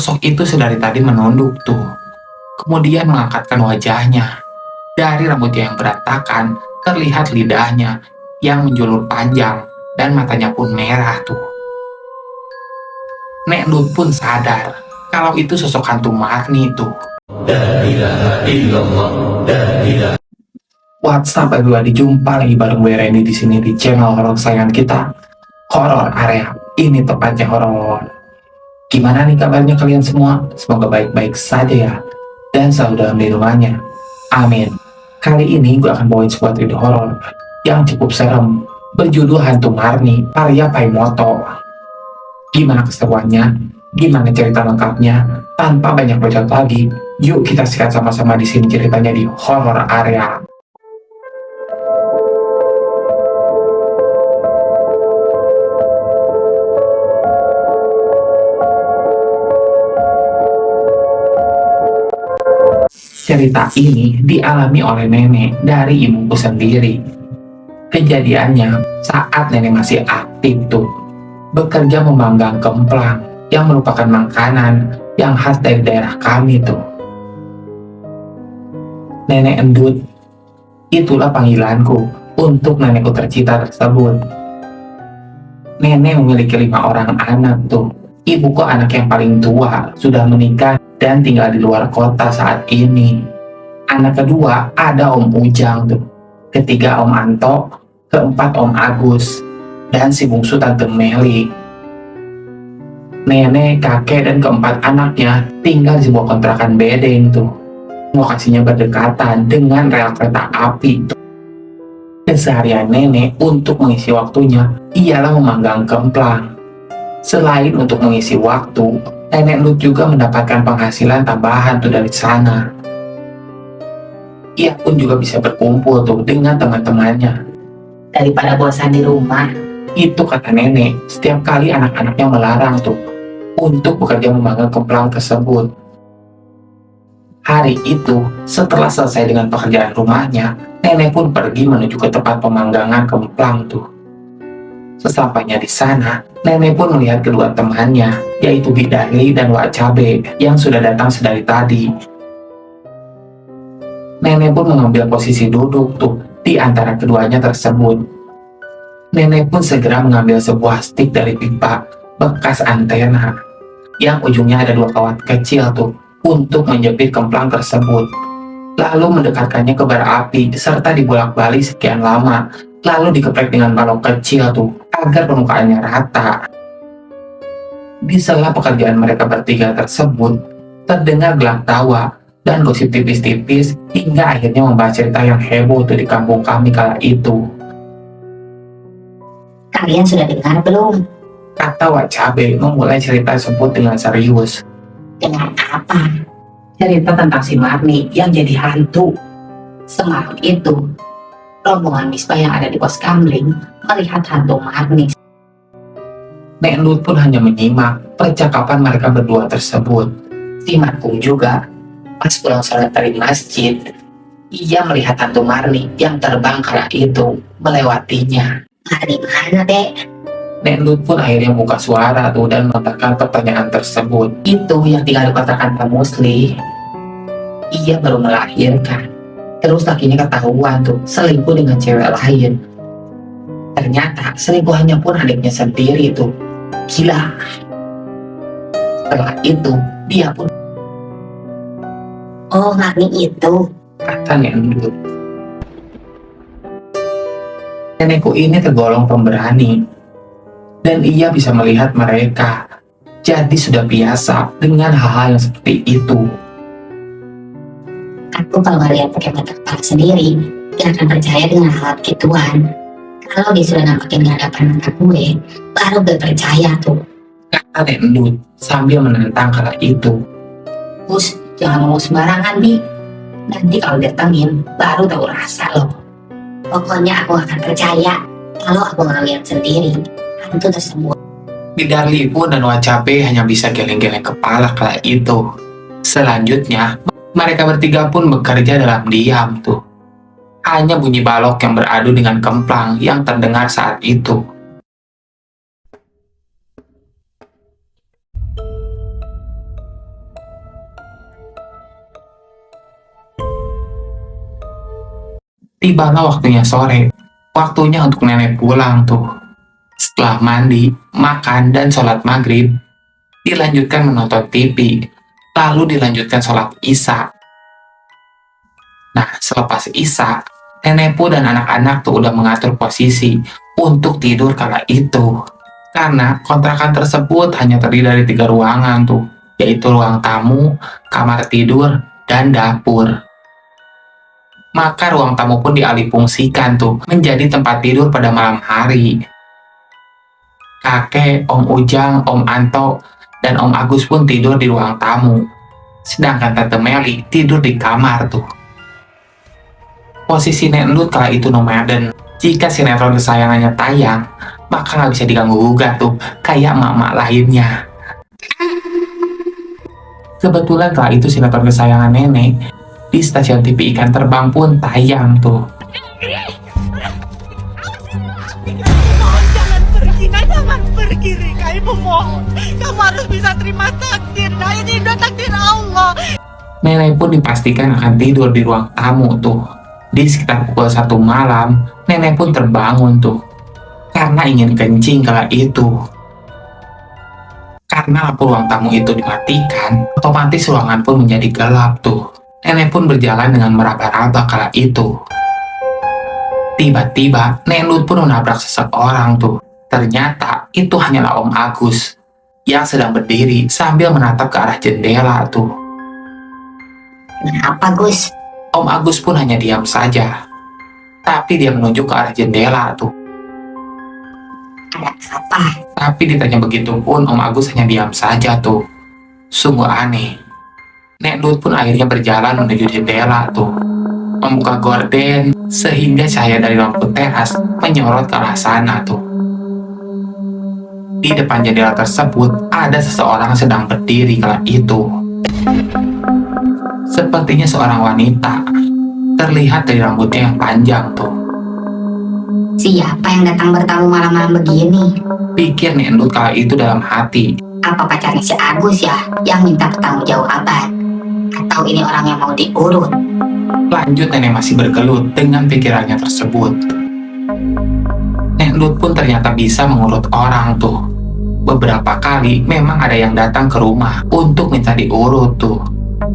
Sosok itu sedari tadi menunduk tuh, kemudian mengangkatkan wajahnya. Dari rambutnya yang berantakan, terlihat lidahnya yang menjulur panjang dan matanya pun merah tuh. Nek Nut pun sadar kalau itu sosok hantu Marni tuh. What's up everybody, jumpa lagi bareng gue Randy di sini di channel horor kesayangan kita, Horor Area. Ini tepatnya horor. Gimana nih kabarnya kalian semua? Semoga baik-baik saja ya, dan selalu dalam lindungannya. Amin. Kali ini gue akan bawain sebuah cerita horor yang cukup serem, berjudul Hantu Marni karya Paimoto. Gimana keseruannya? Gimana cerita lengkapnya? Tanpa banyak bacot lagi, yuk kita sikat sama-sama di sini ceritanya di Horor Area. Cerita ini dialami oleh nenek dari ibuku sendiri. Kejadiannya saat nenek masih aktif tuh, bekerja memanggang kemplang yang merupakan makanan yang khas dari daerah kami tuh. Nenek Endut, itulah panggilanku untuk nenekku tercinta tersebut. Nenek memiliki 5 orang anak tuh. Ibuku anak yang paling tua, sudah menikah dan tinggal di luar kota saat ini. Anak kedua ada Om Ujang tuh. Ketiga Om Anto, keempat Om Agus, dan si bungsu Tante Meli. Nenek, kakek, dan keempat anaknya tinggal di sebuah kontrakan bedeng tuh. Lokasinya berdekatan dengan rel kereta api tuh. Keseharian nenek untuk mengisi waktunya ialah memanggang kemplang. Selain untuk mengisi waktu, nenek Lut juga mendapatkan penghasilan tambahan tuh dari sana. Ia pun juga bisa berkumpul tuh dengan teman-temannya. Daripada bosan di rumah. Itu kata nenek, setiap kali anak-anaknya melarang tuh untuk bekerja memanggang kemplang tersebut. Hari itu, setelah selesai dengan pekerjaan rumahnya, nenek pun pergi menuju ke tempat pemanggangan kemplang tuh. Sesampainya di sana, nenek pun melihat kedua temannya, yaitu Bidali dan Wak Cabe yang sudah datang sedari tadi. Nenek pun mengambil posisi duduk tuh di antara keduanya tersebut. Nenek pun segera mengambil sebuah stik dari pipa bekas antena yang ujungnya ada 2 kawat kecil tuh untuk menjepit kemplang tersebut. Lalu mendekatkannya ke bara api serta dibolak-balik sekian lama, lalu dikeprek dengan balok kecil tuh agar permukaannya rata. Di sela pekerjaan mereka bertiga tersebut, terdengar gelak tawa dan gosip tipis-tipis hingga akhirnya membahas cerita yang heboh tuh di kampung kami kala itu. Kalian sudah dengar belum? Kata Wak Cabe memulai cerita tersebut dengan serius. Dengar apa? Cerita tentang si Marni yang jadi hantu. Semalam itu, rombongan Misbah yang ada di pos Kamling melihat hantu Marni. Nek Lut pun hanya menyimak percakapan mereka berdua tersebut. Si Markum juga, pas pulang sholat dari masjid, ia melihat hantu Marni yang terbang kala itu melewatinya. Marni mana, Dek? Nek Lut pun akhirnya buka suara tuh dan melontarkan pertanyaan tersebut. Itu yang tinggal dikatakan Pak Musli. Ia baru melahirkan, terus lakinya ketahuan tuh selingkuh dengan cewek lain. Ternyata selingkuhannya pun adiknya sendiri tuh. Gila. Setelah itu dia pun, Oh, Marni itu. kata Nek Lut. Nenekku ini tergolong pemberani, dan ia bisa melihat mereka, jadi sudah biasa dengan hal-hal yang seperti itu. Aku kalau ngeliat pakai mata kepala sendiri, gak akan percaya dengan hal gituan. Kalau dia sudah nampakin di hadapan mata gue, baru gue percaya tuh. Kata Nek Lut sambil menentang kala itu. Mus, jangan ngomong sembarangan, Bi. Nanti kalau datengin, baru tahu rasa loh. Pokoknya aku akan percaya kalau aku ngeliat sendiri hantu tersebut. Bidali pun dan Wak Cabe hanya bisa geleng-geleng kepala kala itu. Selanjutnya, mereka bertiga pun bekerja dalam diam tuh. Hanya bunyi balok yang beradu dengan kemplang yang terdengar saat itu. Tibalah waktunya sore, waktunya untuk nenek pulang tuh. Setelah mandi, makan, dan sholat maghrib, dilanjutkan menonton TV, lalu dilanjutkan sholat isya. Nah, selepas isya, nenek Pu dan anak-anak tuh udah mengatur posisi untuk tidur kala itu. Karena kontrakan tersebut hanya terdiri dari 3 ruangan tuh, yaitu ruang tamu, kamar tidur, dan dapur. Maka ruang tamu pun dialihfungsikan tuh menjadi tempat tidur pada malam hari. Kakek, Om Ujang, Om Anto, dan Om Agus pun tidur di ruang tamu. Sedangkan Tante Meli tidur di kamar tuh. Posisi Nek Endut kala itu nomaden. Jika sinetron kesayangannya tayang, maka nggak bisa diganggu-gugat tuh, kayak emak-emak lainnya. Kebetulan kala itu sinetron kesayangan nenek di stasiun TV Ikan Terbang pun tayang tuh. Jangan pergi, Rika. Ibu mohon. Kamu harus bisa terima takdir. Nah, ini udah takdir Allah. Nenek pun dipastikan akan tidur di ruang tamu tuh. Di sekitar pukul 1 malam, nenek pun terbangun tuh. Karena ingin kencing kala itu. Karena lampu ruang tamu itu dimatikan, otomatis ruangan pun menjadi gelap tuh. Nenek pun berjalan dengan meraba-raba kala itu. Tiba-tiba, Nek Endut pun menabrak seseorang tuh. Ternyata itu hanyalah Om Agus yang sedang berdiri sambil menatap ke arah jendela tuh. Kenapa, Gus? Om Agus pun hanya diam saja. Tapi dia menunjuk ke arah jendela tuh. Ada apa? Tapi ditanya begitu pun Om Agus hanya diam saja tuh. Sungguh aneh. Nek Endut pun akhirnya berjalan menuju jendela tuh. Membuka gorden sehingga cahaya dari lampu teras menyorot ke arah sana tuh. Di depan jendela tersebut ada seseorang sedang berdiri kala itu. Sepertinya seorang wanita. Terlihat dari rambutnya yang panjang tuh. Siapa yang datang bertamu malam-malam begini? Pikir Nek Endut kala itu dalam hati. Apa pacarnya si Agus ya yang minta bertamu jauh abad? Atau ini orang yang mau diurut? Lanjut nenek masih bergelut dengan pikirannya tersebut. Nek Endut pun ternyata bisa mengurut orang tuh. Beberapa kali memang ada yang datang ke rumah untuk minta diurut tuh.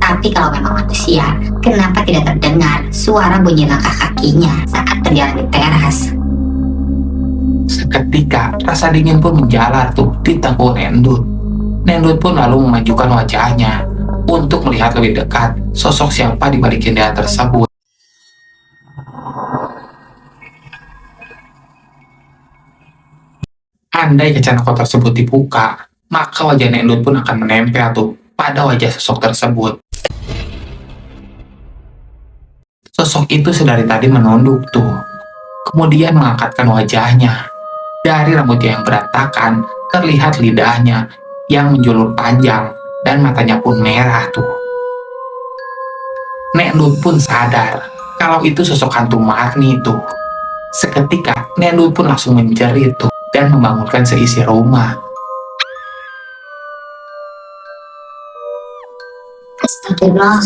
Tapi kalau memang manusia, kenapa tidak terdengar suara bunyi langkah kakinya saat berjalan di teras? Seketika rasa dingin pun menjalar tuh di tengkuk Nek Endut. Nek Endut pun lalu memajukan wajahnya untuk melihat lebih dekat sosok siapa di balik jendela tersebut. Andai kaca nako tersebut dibuka, maka wajah Nek Endut pun akan menempel tuh pada wajah sosok tersebut. Sosok itu sedari tadi menunduk tuh, kemudian mengangkatkan wajahnya. Dari rambutnya yang berantakan, terlihat lidahnya yang menjulur panjang dan matanya pun merah tuh. Nek Endut pun sadar kalau itu sosok hantu Marni tuh. Seketika, Nek Endut pun langsung menjerit tuh dan membangunkan seisi rumah. Astagfirullah,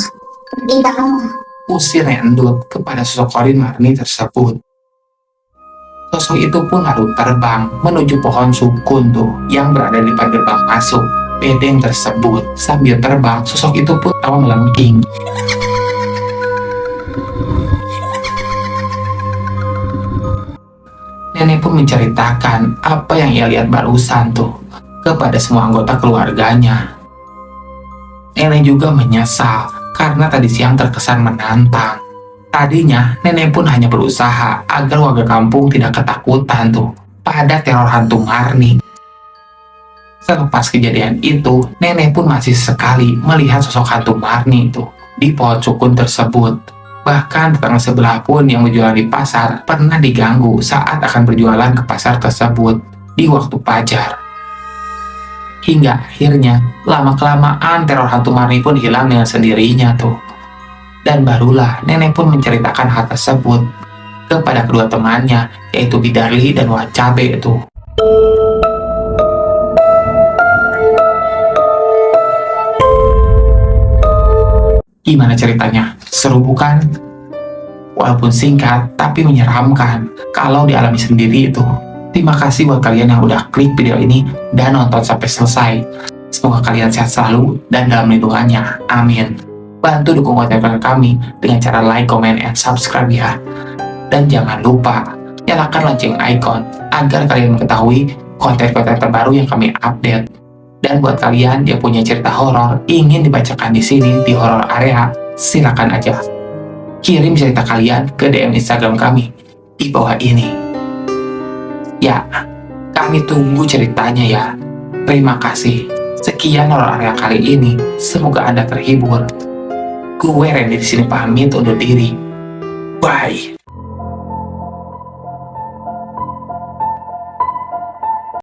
pergi kamu. Usir Nek Endut kepada sosok Korin Marni tersebut. Sosok itu pun lalu terbang menuju pohon sukun tuh yang berada di depan gerbang masuk bedeng tersebut. Sambil terbang, sosok itu pun tawa melengking. Nenek pun menceritakan apa yang ia lihat barusan tuh kepada semua anggota keluarganya. Nenek juga menyesal karena tadi siang terkesan menantang. Tadinya, nenek pun hanya berusaha agar warga kampung tidak ketakutan tuh pada teror hantu Marni. Selepas kejadian itu, nenek pun masih sekali melihat sosok hantu Marni itu di pohon sukun tersebut. Bahkan tetangga sebelah pun yang berjualan di pasar pernah diganggu saat akan berjualan ke pasar tersebut di waktu fajar. Hingga akhirnya, lama-kelamaan teror hantu Marni pun hilang dengan sendirinya tuh. Dan barulah nenek pun menceritakan hal tersebut kepada kedua temannya, yaitu Bidarli dan Wacabe itu. Gimana ceritanya? Seru bukan? walaupun singkat tapi menyeramkan kalau dialami sendiri itu. Terima kasih buat kalian yang udah klik video ini dan nonton sampai selesai. Semoga kalian sehat selalu dan dalam lindungannya. Amin. Bantu dukung konten kami dengan cara like, comment, and subscribe ya. Dan jangan lupa nyalakan lonceng icon agar kalian mengetahui konten-konten terbaru yang kami update. Dan buat kalian yang punya cerita horor ingin dibacakan di sini di horror area, silakan aja. Kirim cerita kalian ke DM Instagram kami di bawah ini. Ya, kami tunggu ceritanya ya. Terima kasih. Sekian horor area kali ini. Semoga Anda terhibur. Gue Randy di sini pamit undur diri. Bye.